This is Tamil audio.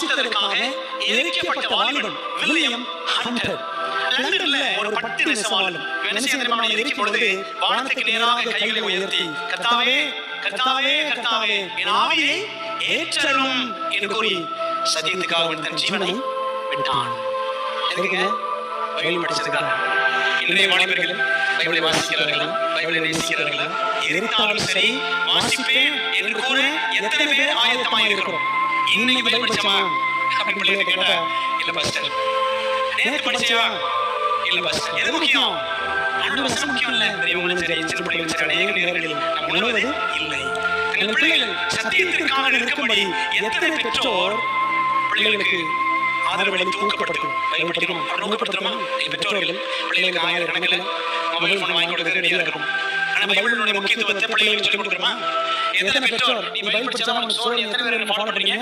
வாசித்ததற்காக இறைக்கப்பட்ட வாலிபன் வில்லியம் ஹண்டர். லண்டன்ல ஒரு பட்டு நெசவாளன் வெனசியன் இருக்கும் பொழுது வானத்துக்கு நேராக கைகளை உயர்த்தி, கர்த்தாவே கர்த்தாவே கர்த்தாவே என் ஆவியை ஏற்றரும் என்று கூறி சத்தியத்துக்காக தன் ஜீவனை விட்டான். எதுக்குங்க? பைபிள் படிச்சதுக்காக. இன்றைய வாலிபர்கள் பைபிளை வாசிக்கிறார்களா? பைபிளை நேசிக்கிறார்களா? எரித்தாலும் சரி வாசிப்பேன் என்று கூற எத்தனை பேர் ஆயத்தமாக இருக்கிறோம்? இன்னைக்கு பைபிள் படிச்சோமா அப்படின்னு பிள்ளைகளை கேட்டா, இல்ல பாஸ்டர். நேத்து படிச்சியா? இல்ல பாஸ்டர். எது முக்கியம்? ஆண்டவர் வசனம் முக்கியம் இல்ல. பெரியவங்களும் சரி, சின்ன பிள்ளைகளும் சரி, அநேக நேரங்களில் நாம் உணர்வது இல்லை. தங்கள் பிள்ளைகள் சத்தியத்திற்காக நிற்கும்படி எத்தனை பெற்றோர் பிள்ளைகளுக்கு ஆதரவளித்து ஊக்கப்படுத்தும். பைபிள் படிக்கணும், அவரை ஊக்கப்படுத்தணுமா? பெற்றோர்கள் பிள்ளைகளுக்கு ஆயிரக்கணக்கில் மொபைல் போன் வாங்கி கொடுக்க ரெடியா இருக்கும். ஆனா பைபிளுடைய முக்கியத்துவத்தை பிள்ளைகளுக்கு சொல்லிக் கொடுக்குறோமா? எத்தனை பெற்றோர் நீ பைபிள் படிச்சாலும் சோழ எத்தனை பேர் ஃபாலோ பண்ணீங்க?